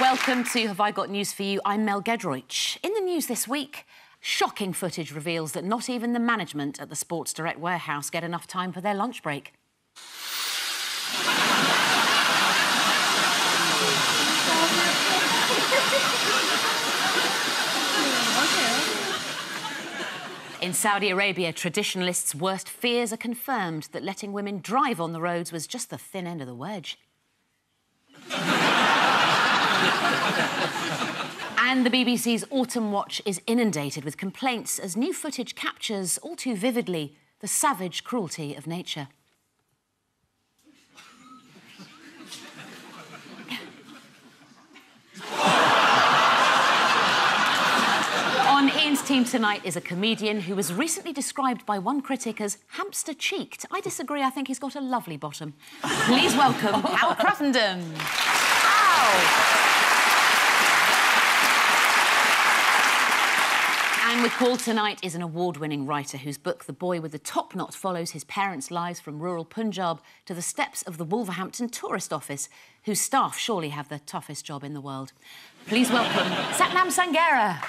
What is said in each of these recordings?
Welcome to Have I Got News For You? I'm Mel Gedroych. In the news this week, shocking footage reveals that not even the management at the Sports Direct warehouse get enough time for their lunch break. In Saudi Arabia, traditionalists' worst fears are confirmed that letting women drive on the roads was just the thin end of the wedge. And the BBC's Autumn Watch is inundated with complaints as new footage captures all too vividly the savage cruelty of nature. On Ian's team tonight is a comedian who was recently described by one critic as hamster-cheeked. I disagree, I think he's got a lovely bottom. Please welcome Hal Cruttenden. And with Paul tonight is an award-winning writer whose book The Boy with the Top Knot follows his parents' lives from rural Punjab to the steps of the Wolverhampton Tourist Office, whose staff surely have the toughest job in the world. Please welcome Satnam Sanghera.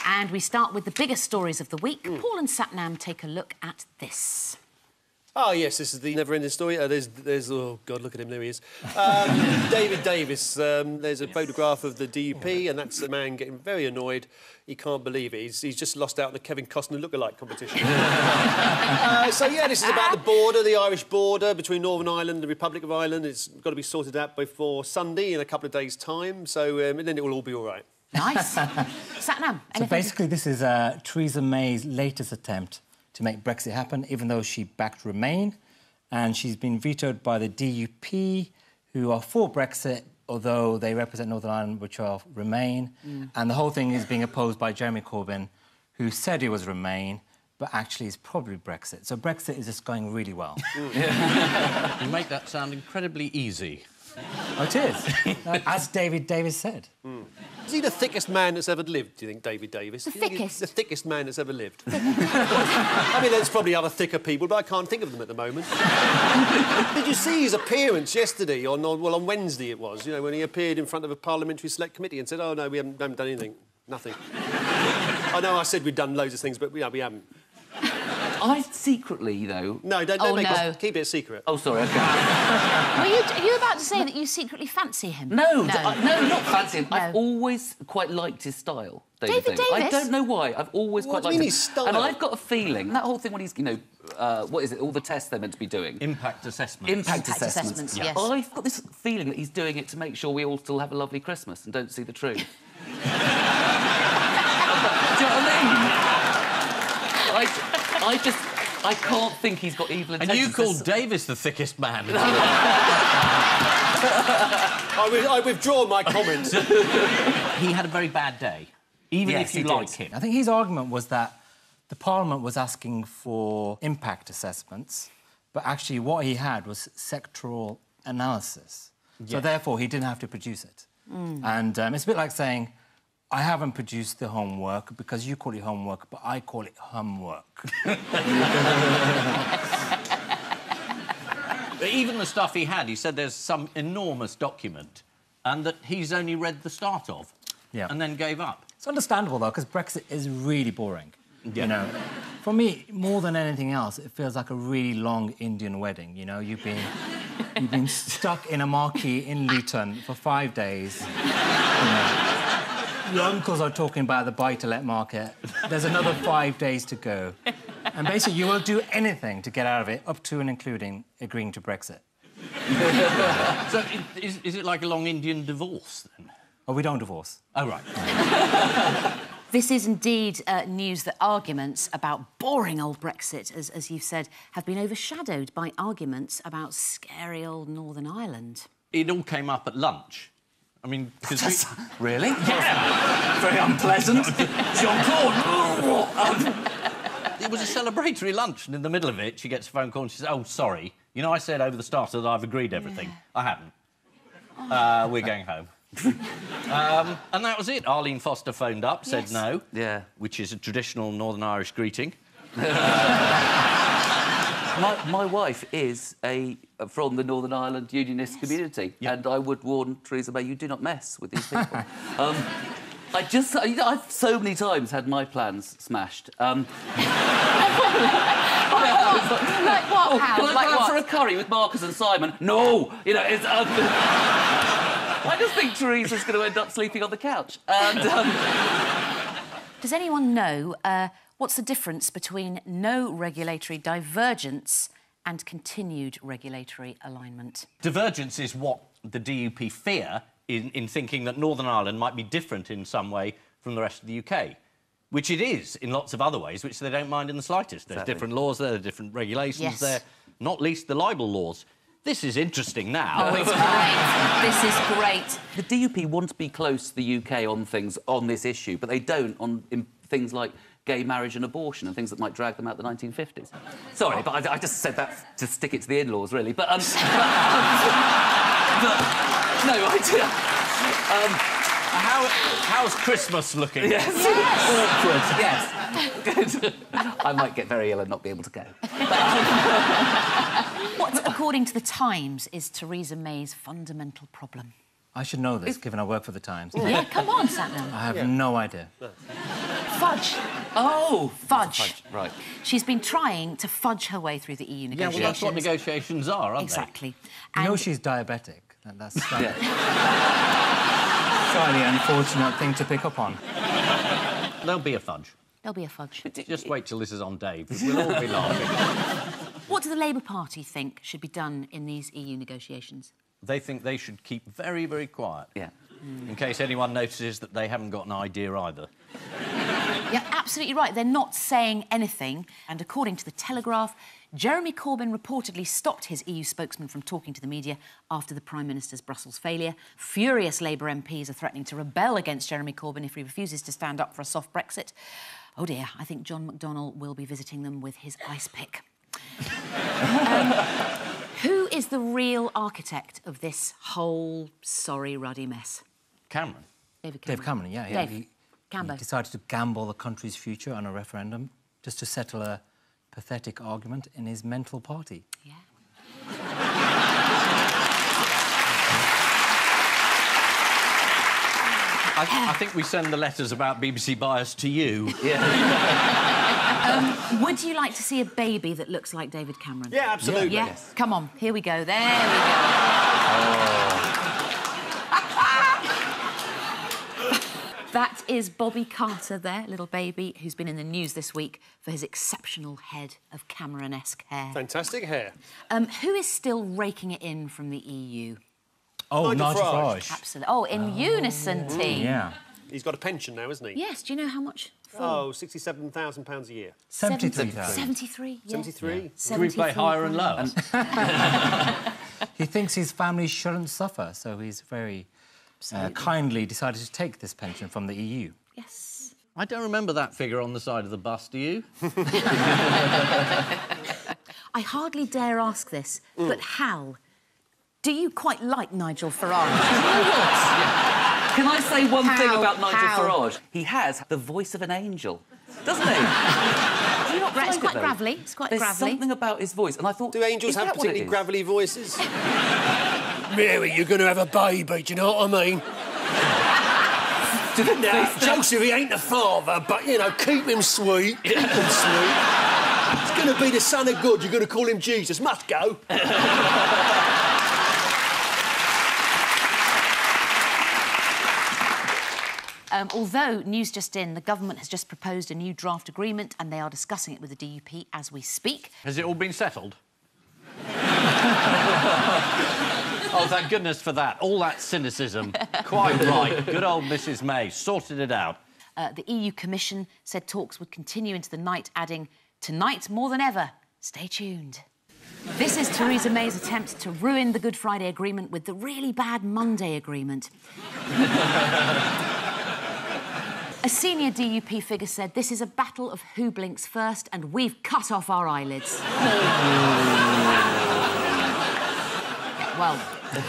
And we start with the biggest stories of the week. Paul and Satnam take a look at this. Oh, yes, this is the never-ending story. Oh, God, look at him, there he is. David Davis, there's a photograph of the DUP, and that's a man getting very annoyed. He can't believe it. He's just lost out in the Kevin Costner lookalike competition. So, yeah, this is about the border, the Irish border between Northern Ireland and the Republic of Ireland. It's got to be sorted out before Sunday in a couple of days' time, so and then it will all be all right. Nice. Satnam, so basically this is Theresa May's latest attempt to make Brexit happen, even though she backed Remain, and she's been vetoed by the DUP, who are for Brexit, although they represent Northern Ireland, which are Remain. And the whole thing is being opposed by Jeremy Corbyn, who said he was Remain, but actually is probably Brexit. So Brexit is just going really well. You make that sound incredibly easy. Oh, it is, as David Davis said. Is he the thickest man that's ever lived, do you think, David Davis? The thickest? The thickest man that's ever lived. I mean, there's probably other thicker people, but I can't think of them at the moment. Did you see his appearance yesterday, on Wednesday it was, you know, when he appeared in front of a parliamentary select committee and said, oh, no, we haven't done anything. Nothing. I know I said we'd done loads of things, but we haven't. I secretly, though... No, don't make us... Keep it a secret. Oh, sorry, OK. Are you about to say that you secretly fancy him? No, not fancy him. No. I've always quite liked his style, David Davis? I don't know why. I've always quite liked his style? And I've got a feeling, that whole thing when he's, you know, what is it, all the tests they're meant to be doing? Impact assessments. Impact assessments, yes. I've got this feeling that he's doing it to make sure we all still have a lovely Christmas and don't see the tree. Do you know what I mean? I can't think he's got evil intentions. And you called Davis the thickest man. I withdraw my comments. He had a very bad day, even if you like him. I think his argument was that the Parliament was asking for impact assessments, but actually what he had was sectoral analysis. Yes. So therefore he didn't have to produce it. And it's a bit like saying, I haven't produced the homework because you call it homework, but I call it humwork. Even the stuff he had, he said there's some enormous document and that he's only read the start of and then gave up. It's understandable, though, because Brexit is really boring. You know, for me, more than anything else, it feels like a really long Indian wedding, you know? You've been stuck in a marquee in Luton for 5 days, you know. Your uncles are talking about the buy-to-let market. There's another 5 days to go. And basically, you will do anything to get out of it, up to and including agreeing to Brexit. So is it like a long Indian divorce, then? Oh, we don't divorce. Oh, right. This is indeed news that arguments about boring old Brexit, as you've said, have been overshadowed by arguments about scary old Northern Ireland. It all came up at lunch. I mean, because Really? Yeah. Very unpleasant. Jean-Claude. It was a celebratory lunch, and in the middle of it, she gets a phone call and she says, oh, sorry. You know, I said over the starter that I've agreed everything. I haven't. We're going home. And that was it. Arlene Foster phoned up, said no. Yeah. Which is a traditional Northern Irish greeting. My wife is from the Northern Ireland Unionist community, and I would warn Theresa May, you do not mess with these people. I've so many times had my plans smashed. Like what, Hal? Can I Like go out what? for a curry with Marcus and Simon? No! You know, it's... I just think Theresa's going to end up sleeping on the couch. And, Does anyone know what's the difference between no regulatory divergence and continued regulatory alignment? Divergence is what the DUP fear in thinking that Northern Ireland might be different in some way from the rest of the UK, which it is in lots of other ways, which they don't mind in the slightest. There's different laws there, different regulations there, not least the libel laws. This is interesting now. Oh, it's great. This is great. the DUP want to be close to the UK on things on this issue, but they don't in things like gay marriage and abortion and things that might drag them out the 1950s. Sorry, but I just said that to stick it to the in-laws, really. But, no, I do. How's Christmas looking? Yes. Awkward, yes. Good. I might get very ill and not be able to go. What, according to The Times, is Theresa May's fundamental problem? I should know this, given I work for The Times. Yeah, come on, Satnam. I have no idea. Fudge. Oh, Fudge. Right. She's been trying to fudge her way through the EU Yeah, negotiations. well, that's what negotiations are, aren't Exactly. You know And she's diabetic. That's slightly unfortunate thing to pick up on. they? There'll be a fudge. there'll be a fudge. Just wait till this is on Dave. We'll all be laughing. What do the Labour Party think should be done in these EU negotiations? They think they should keep very, very quiet. Yeah. In case anyone notices that they haven't got an idea either. You're absolutely right. They're not saying anything. And according to The Telegraph, Jeremy Corbyn reportedly stopped his EU spokesman from talking to the media after the Prime Minister's Brussels failure. Furious Labour MPs are threatening to rebel against Jeremy Corbyn if he refuses to stand up for a soft Brexit. Oh dear, I think John McDonnell will be visiting them with his ice pick. Who is the real architect of this whole sorry ruddy mess? Cameron? Dave Cameron, yeah. Dave, He Cambo. decided to gamble the country's future on a referendum just to settle a pathetic argument in his mental party. Yeah. I think we send the letters about BBC Bias to you. Would you like to see a baby that looks like David Cameron? Yeah, absolutely. Yeah? Come on, here we go. There we go. That is Bobby Carter there, little baby, who's been in the news this week for his exceptional head of Cameron-esque hair. Fantastic hair. Who is still raking it in from the EU? Oh, Nigel Nigel Farage. Farage. Absolutely. Oh, in unison, team. Yeah. He's got a pension now, hasn't he? Yes, do you know how much? For? Oh, £67,000 a year. 73,000. 73, yeah. 73? Can we play higher and lower? He thinks his family shouldn't suffer, so he's very kindly decided to take this pension from the EU. Yes. I don't remember that figure on the side of the bus, do you? I hardly dare ask this, but Hal, do you quite like Nigel Farage? Can I say one thing How? about Nigel How? Farage? He has the voice of an angel, doesn't he? Do you not It's find quite it, though? gravelly. It's quite There's gravelly. something about his voice, and I thought... Do angels is have that what it particularly is? gravelly voices? Mary, you're going to have a baby, do you know what I mean? Now, Joseph, he ain't the father, but, you know, keep him sweet. Keep him sweet. He's going to be the son of God. You're going to call him Jesus. Must go. Although, news just in, the government has just proposed a new draft agreement and they are discussing it with the DUP as we speak. Has it all been settled? Oh, thank goodness for that. All that cynicism. Quite right. Good old Mrs May sorted it out. The EU Commission said talks would continue into the night, adding, tonight more than ever, stay tuned. This is Theresa May's attempt to ruin the Good Friday Agreement with the really bad Monday Agreement. A senior DUP figure said, this is a battle of who blinks first and we've cut off our eyelids. Yeah, well,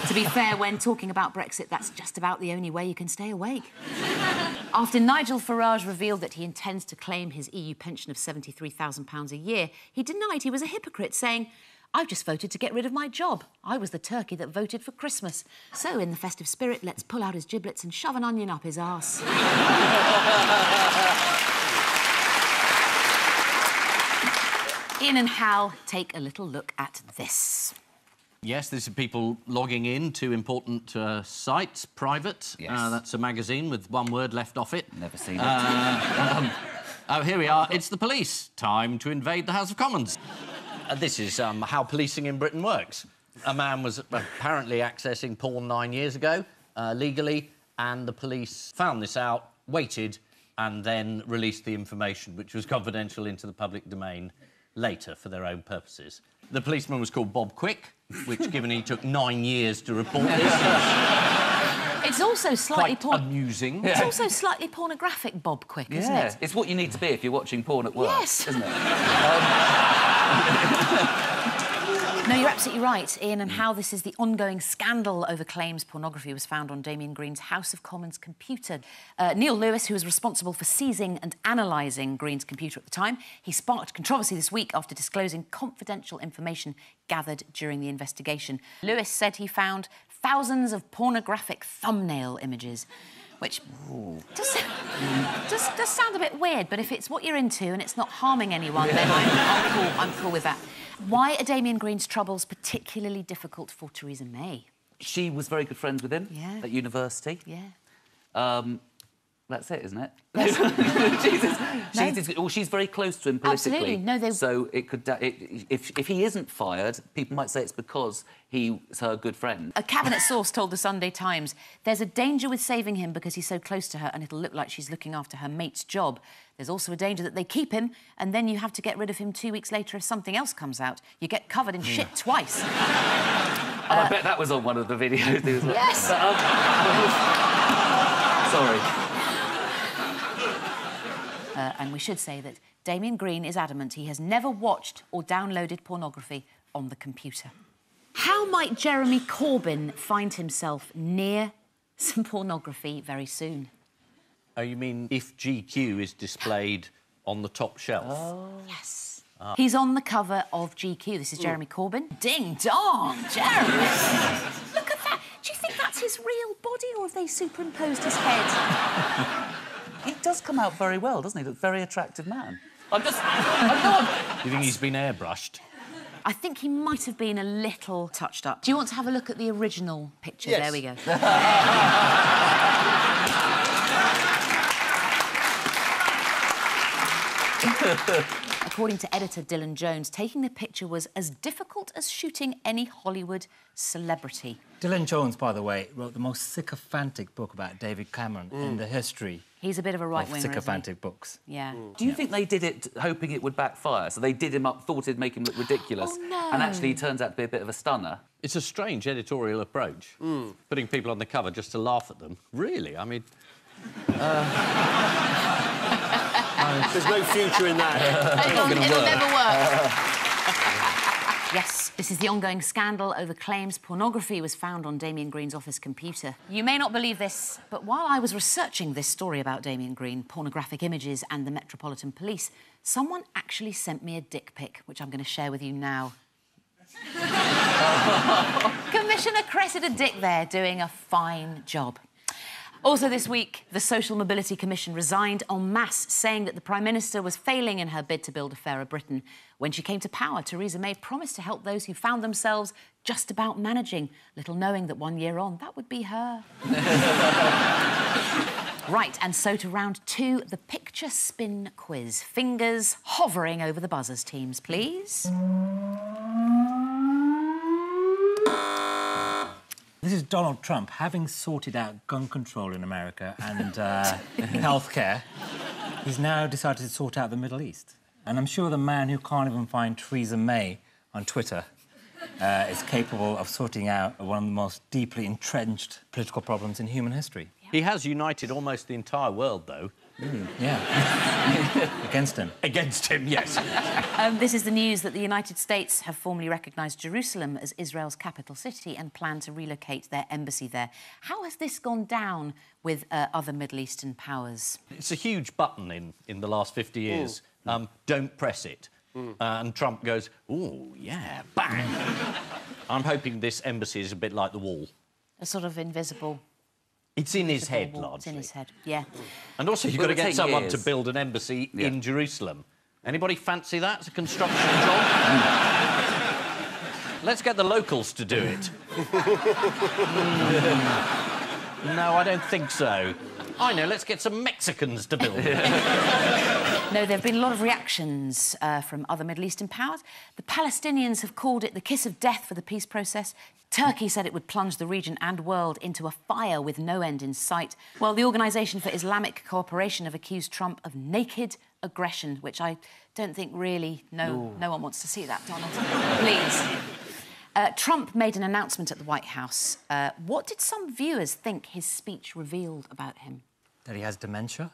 To be fair, when talking about Brexit, that's just about the only way you can stay awake. After Nigel Farage revealed that he intends to claim his EU pension of £73,000 a year, he denied he was a hypocrite, saying, "I've just voted to get rid of my job. I was the turkey that voted for Christmas. So, in the festive spirit, let's pull out his giblets and shove an onion up his arse." Ian and Hal take a little look at this. Yes, this is people logging in to important sites, private. Yes. That's a magazine with one word left off it. Never seen it. Oh, here we are. It's the police. Time to invade the House of Commons. This is how policing in Britain works. A man was apparently accessing porn 9 years ago, legally, and the police found this out, waited, and then released the information, which was confidential, into the public domain later for their own purposes. The policeman was called Bob Quick, which, given he took 9 years to report this, It's also slightly quite amusing. It's also slightly pornographic, Bob Quick, isn't it? It's what you need to be if you're watching porn at work, Yes. isn't it? No, you're absolutely right, Ian, and how this is the ongoing scandal over claims pornography was found on Damien Green's House of Commons computer. Neil Lewis, who was responsible for seizing and analysing Green's computer at the time, he sparked controversy this week after disclosing confidential information gathered during the investigation. Lewis said he found thousands of pornographic thumbnail images, which does sound a bit weird, but if it's what you're into and it's not harming anyone, then I'm cool with that. Why are Damien Green's troubles particularly difficult for Theresa May? She was very good friends with him at university. Yeah. That's it, isn't it? No. She's very close to him politically. Absolutely. No, So it could... if he isn't fired, people might say it's because he's her good friend. A cabinet source told the Sunday Times, "There's a danger with saving him because he's so close to her and it'll look like she's looking after her mate's job. There's also a danger that they keep him and then you have to get rid of him 2 weeks later if something else comes out. You get covered in shit twice." And I bet that was on one of the videos. Yes! Sorry. And we should say that Damien Green is adamant he has never watched or downloaded pornography on the computer. How might Jeremy Corbyn find himself near some pornography very soon? Oh, you mean if GQ is displayed on the top shelf? Oh. Yes. He's on the cover of GQ. This is Jeremy Corbyn. Ding dong, Jeremy! Look at that. Do you think that's his real body or have they superimposed his head? He does come out very well, doesn't he? A very attractive man. You think he's been airbrushed? I think he might have been a little touched up. Do you want to have a look at the original picture? Yes. There we go. According to editor Dylan Jones, taking the picture was as difficult as shooting any Hollywood celebrity. Dylan Jones, by the way, wrote the most sycophantic book about David Cameron in the history He's a bit of a right-winger, isn't he? sycophantic books. Yeah. Do you think they did it hoping it would backfire? So they did him up, thought it'd make him look ridiculous. Oh, no. And actually he turns out to be a bit of a stunner. It's a strange editorial approach, putting people on the cover just to laugh at them. Really? I mean... There's no future in that. It'll never work. Yes, this is the ongoing scandal over claims pornography was found on Damien Green's office computer. You may not believe this, but while I was researching this story about Damien Green, pornographic images and the Metropolitan Police, someone actually sent me a dick pic, which I'm going to share with you now. Commissioner Cressida Dick there, doing a fine job. Also this week, the Social Mobility Commission resigned en masse, saying that the Prime Minister was failing in her bid to build a fairer Britain. When she came to power, Theresa May promised to help those who found themselves just about managing, little knowing that 1 year on, that would be her. Right, and so to round two, the picture spin quiz. Fingers hovering over the buzzers, teams, please. This is Donald Trump, having sorted out gun control in America and healthcare. He's now decided to sort out the Middle East. And I'm sure the man who can't even find Theresa May on Twitter is capable of sorting out one of the most deeply entrenched political problems in human history. He has united almost the entire world, though, Yeah. Against him. Against him, yes. This is the news that the United States have formally recognised Jerusalem as Israel's capital city and plan to relocate their embassy there. How has this gone down with other Middle Eastern powers? It's a huge button in the last 50 years. Don't press it. And Trump goes, ooh, yeah, bang. I'm hoping this embassy is a bit like the wall. A sort of invisible... It's in his head, wall. largely. It's in his head, yeah. And also, you've got to get someone to years. build an embassy in Jerusalem. Anybody fancy that as a construction job? Let's get the locals to do it. No, I don't think so. I know, let's get some Mexicans to build it. No, there have been a lot of reactions from other Middle Eastern powers. The Palestinians have called it the kiss of death for the peace process. Turkey said it would plunge the region and world into a fire with no end in sight. Well, the Organisation for Islamic Cooperation have accused Trump of naked aggression, which I don't think really... No one wants to see that, Donald. Please. Trump made an announcement at the White House. What did some viewers think his speech revealed about him? That he has dementia.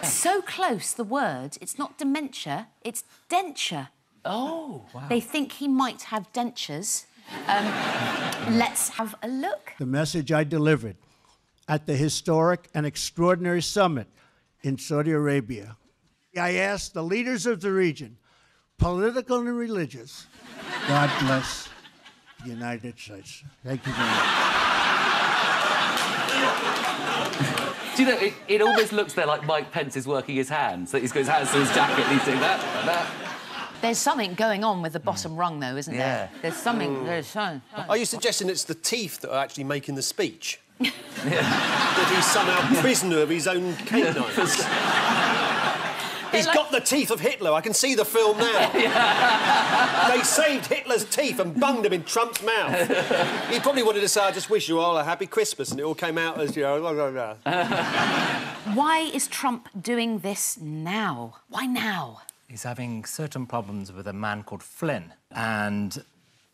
So close, the word. It's not dementia, it's denture. Oh, wow. They think he might have dentures. Let's have a look. The message I delivered at the historic and extraordinary summit in Saudi Arabia. I asked the leaders of the region, political and religious, God bless the United States. Thank you very much. Do you know, it almost looks there like Mike Pence is working his hands. That he's got his hands to his jacket and he's doing that. There's something going on with the bottom rung, though, isn't there? Yeah. There's something... Are you suggesting it's the teeth that are actually making the speech? That he's somehow prisoner of his own canines? He's got the teeth of Hitler. I can see the film now. They saved Hitler's teeth and bunged them in Trump's mouth. He probably wanted to say, I just wish you all a happy Christmas, and it all came out as, you know... Why is Trump doing this now? Why now? He's having certain problems with a man called Flynn. And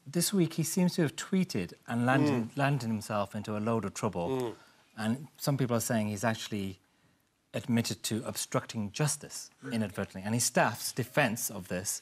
this week he seems to have tweeted and landed himself into a load of trouble. And some people are saying he's actually admitted to obstructing justice inadvertently. And his staff's defence of this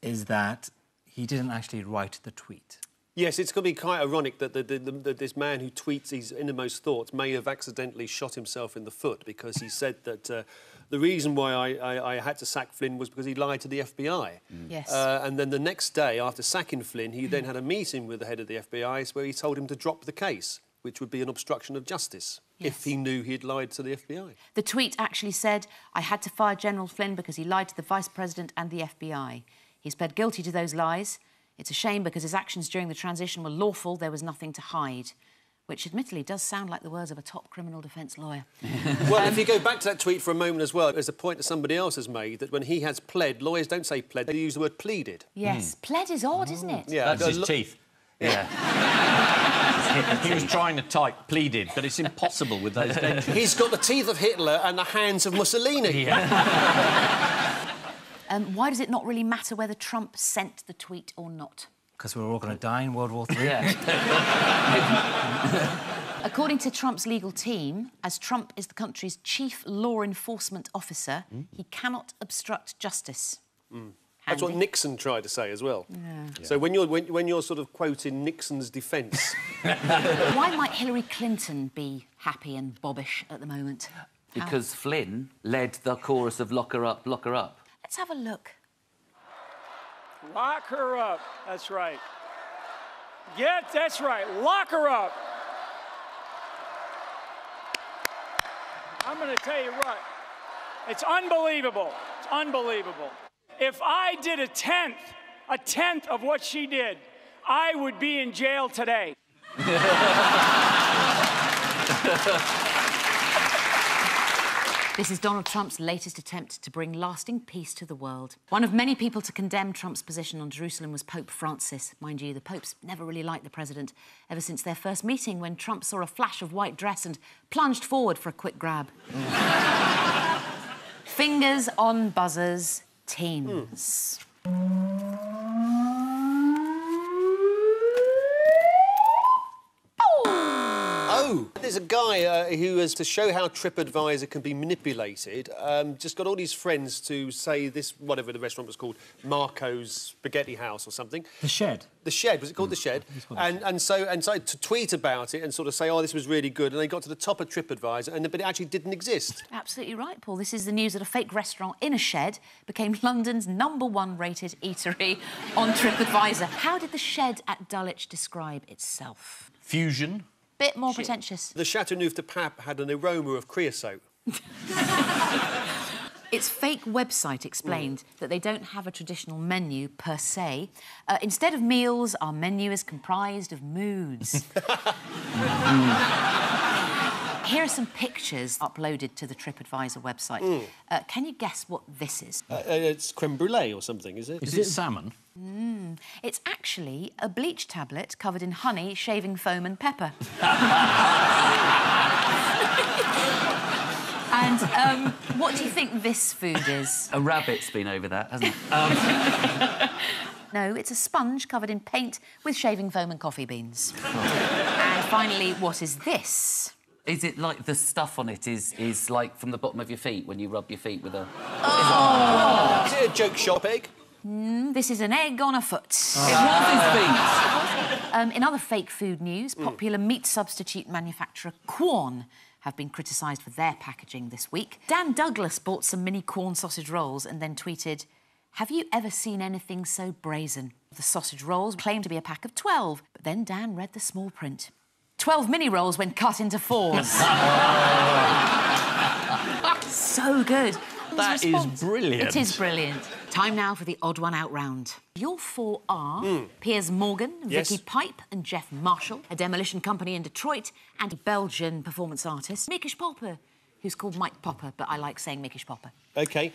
is that he didn't actually write the tweet. Yes, it's going to be quite ironic that this man who tweets his innermost thoughts may have accidentally shot himself in the foot because he said that the reason why I had to sack Flynn was because he lied to the FBI. Yes. And then the next day, after sacking Flynn, he then had a meeting with the head of the FBI where he told him to drop the case, which would be an obstruction of justice if he knew he'd lied to the FBI. The tweet actually said, I had to fire General Flynn because he lied to the Vice President and the FBI. He's pled guilty to those lies. It's a shame because his actions during the transition were lawful. There was nothing to hide. Which, admittedly, does sound like the words of a top criminal defence lawyer. Well, if you go back to that tweet for a moment as well, there's a point that somebody else has made that when he has pled, lawyers don't say pled, they use the word pleaded. Yes, pled is odd, isn't it? Yeah, That's his teeth. Yeah. He was trying to type pleaded, but it's impossible with those dentures. He's got the teeth of Hitler and the hands of Mussolini. Why does it not really matter whether Trump sent the tweet or not? Because we're all going to die in World War III. Yeah. According to Trump's legal team, as Trump is the country's chief law enforcement officer, he cannot obstruct justice. That's what Nixon tried to say as well. Yeah. So when you're sort of quoting Nixon's defence... Why might Hillary Clinton be happy and bobbish at the moment? Because Flynn led the chorus of lock her up, lock her up. Let's have a look. Lock her up. That's right. Yeah, that's right. Lock her up. I'm going to tell you what. It's unbelievable. It's unbelievable. If I did a tenth of what she did, I would be in jail today. This is Donald Trump's latest attempt to bring lasting peace to the world. One of many people to condemn Trump's position on Jerusalem was Pope Francis. Mind you, the popes never really liked the president ever since their first meeting when Trump saw a flash of white dress and plunged forward for a quick grab. Fingers on buzzers, teens. Oh, No! There's a guy who has, to show how TripAdvisor can be manipulated, just got all his friends to say this, whatever the restaurant was called, Marco's Spaghetti House or something. The Shed. The Shed, was it called The Shed? And so to tweet about it and sort of say, oh, this was really good, and they got to the top of TripAdvisor, but it actually didn't exist. Absolutely right, Paul. This is the news that a fake restaurant in a shed became London's #1 rated eatery on TripAdvisor. How did the Shed at Dulwich describe itself? Fusion. Bit more pretentious. The Chateauneuf de Pape had an aroma of creosote. Its fake website explained that they don't have a traditional menu per se. Instead of meals, our menu is comprised of moods. Here are some pictures uploaded to the TripAdvisor website. Can you guess what this is? It's creme brulee or something, is it? Is it salmon? It's actually a bleach tablet covered in honey, shaving foam and pepper. And what do you think this food is? A rabbit's been over that, hasn't it? No, it's a sponge covered in paint with shaving foam and coffee beans. And finally, what is this? Is it like the stuff on it is like from the bottom of your feet when you rub your feet with a... Is it a joke shop egg? This is an egg on a foot. It was his feet. In other fake food news, popular meat substitute manufacturer Quorn have been criticised for their packaging this week. Dan Douglas bought some mini Quorn sausage rolls and then tweeted, "Have you ever seen anything so brazen?" The sausage rolls claimed to be a pack of 12, but then Dan read the small print. 12 mini rolls when cut into 4s. So good. That is brilliant. It is brilliant. Time now for the odd one out round. Your 4 are Piers Morgan, Yes. Vicky Pipe and Jeff Marshall, a demolition company in Detroit, and a Belgian performance artist, Mikish Popper, who's called Mike Popper, but I like saying Mikish Popper. OK.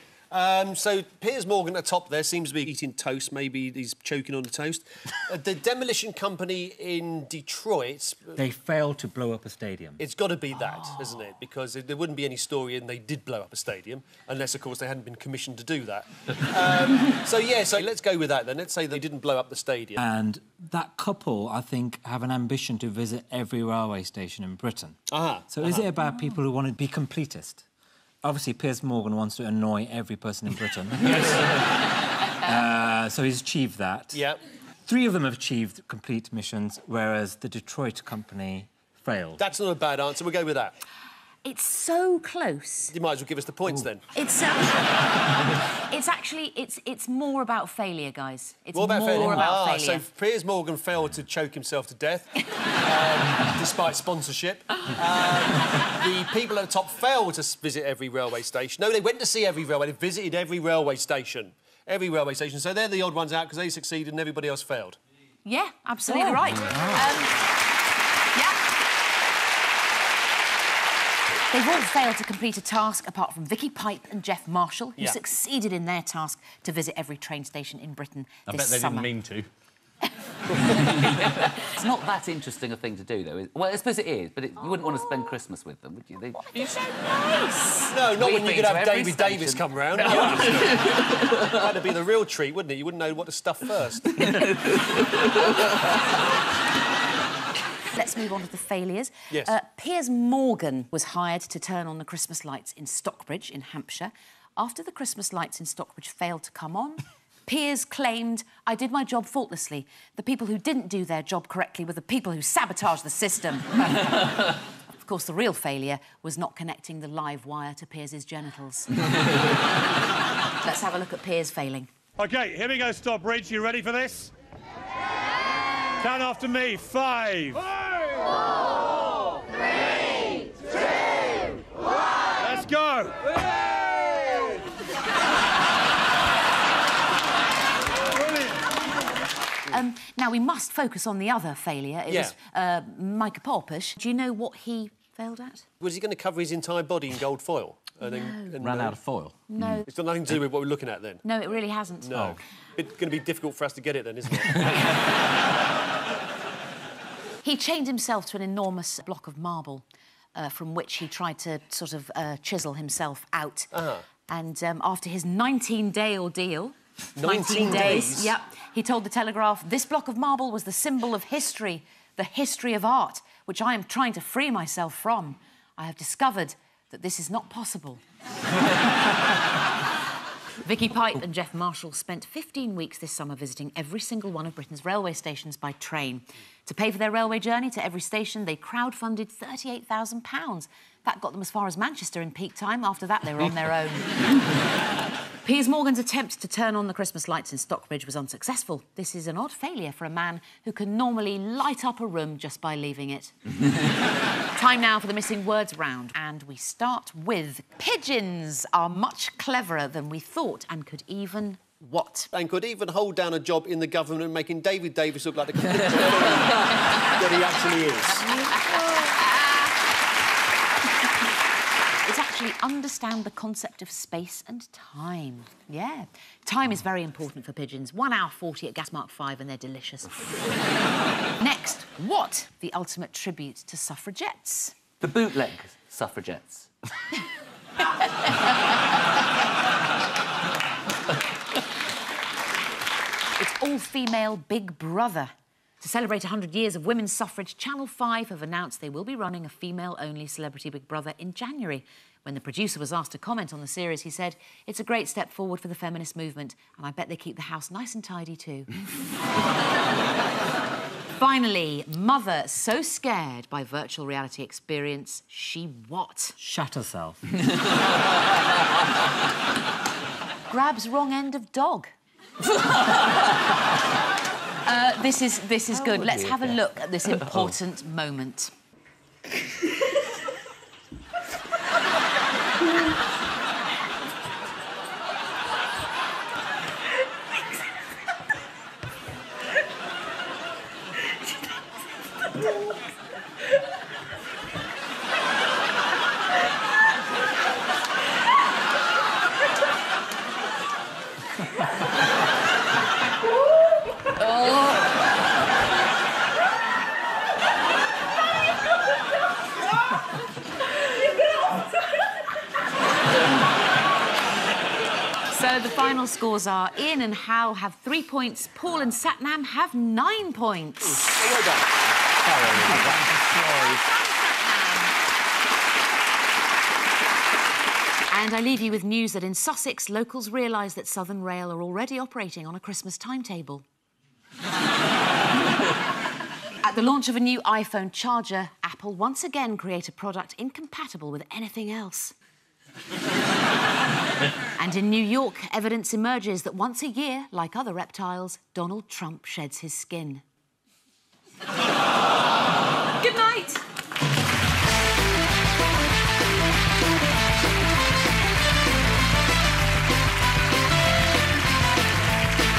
So Piers Morgan at the top there seems to be eating toast. Maybe he's choking on the toast. The demolition company in Detroit... They failed to blow up a stadium. It's got to be that, isn't it? Because there wouldn't be any story and they did blow up a stadium, unless, of course, they hadn't been commissioned to do that. So let's go with that, then. Let's say they didn't blow up the stadium. And that couple, I think, have an ambition to visit every railway station in Britain. So is it about people who want to be completist? Obviously, Piers Morgan wants to annoy every person in Britain. So he's achieved that. Yeah. 3 of them have achieved complete missions, whereas the Detroit company failed. That's not a bad answer. We'll go with that. It's so close. You might as well give us the points, then. It's actually it's more about failure, guys. It's What about failure? about So failure. Piers Morgan failed to choke himself to death, despite sponsorship. The people at the top failed to visit every railway station. No, they went to see every railway. They visited every railway station. Every railway station. So they're the odd ones out because they succeeded and everybody else failed. Yeah, absolutely right. They've all failed to complete a task apart from Vicky Pipe and Jeff Marshall, who succeeded in their task to visit every train station in Britain I this bet they summer. didn't mean to. It's not that interesting a thing to do, though. Well, I suppose it is, but you wouldn't want to spend Christmas with them, would you? You're so nice. No, not when you We've could been have to every David Davis station. come round. That'd be the real treat, wouldn't it? You wouldn't know what to stuff first. Let's move on to the failures. Yes. Piers Morgan was hired to turn on the Christmas lights in Stockbridge in Hampshire. After the Christmas lights in Stockbridge failed to come on, Piers claimed, "I did my job faultlessly. The people who didn't do their job correctly were the people who sabotaged the system." Of course, the real failure was not connecting the live wire to Piers's genitals. Let's have a look at Piers failing. OK, here we go, Stockbridge. You ready for this? Count after me. 5, 4, 3, 2, 1. Let's go. Now, we must focus on the other failure. It was Micah Porpish. Do you know what he failed at? Was he going to cover his entire body in gold foil? And Ran out of foil. No. It's got nothing to do with what we're looking at, then? No, it really hasn't. No. It's going to be difficult for us to get it, then, isn't it? He chained himself to an enormous block of marble from which he tried to sort of chisel himself out. And after his 19-day ordeal... 19 days? Yep. He told The Telegraph, "This block of marble was the symbol of history, the history of art. which I am trying to free myself from, I have discovered that this is not possible. Vicky Pipe and Jeff Marshall spent 15 weeks this summer visiting every single one of Britain's railway stations by train. To pay for their railway journey to every station, they crowdfunded £38,000. That got them as far as Manchester in peak time. After that, they were on their own. Piers Morgan's attempt to turn on the Christmas lights in Stockbridge was unsuccessful. This is an odd failure for a man who can normally light up a room just by leaving it. Time now for the missing words round, and we start with pigeons are much cleverer than we thought and could even what? And could even hold down a job in the government, making David Davis look like the that he actually is. It's actually understand the concept of space and time. Yeah. Time is very important for pigeons. 1 hour 40 at Gas Mark 5 and they're delicious. Next, what? The ultimate tribute to suffragettes. The bootleg suffragettes. It's all-female Big Brother. To celebrate 100 years of women's suffrage, Channel 5 have announced they will be running a female-only Celebrity Big Brother in January. When the producer was asked to comment on the series, he said, "It's a great step forward for the feminist movement, and I bet they keep the house nice and tidy too." Finally, mother so scared by virtual reality experience, she what? Shat herself. Grabs wrong end of dog. This is good. Let's have a look at this important moment. So the final scores are Ian and Hal have 3 points, Paul and Satnam have 9 points. Well done. And I leave you with news that in Sussex, locals realise that Southern Rail are already operating on a Christmas timetable. At the launch of a new iPhone charger, Apple once again create a product incompatible with anything else. And in New York, evidence emerges that once a year, like other reptiles, Donald Trump sheds his skin. Good night.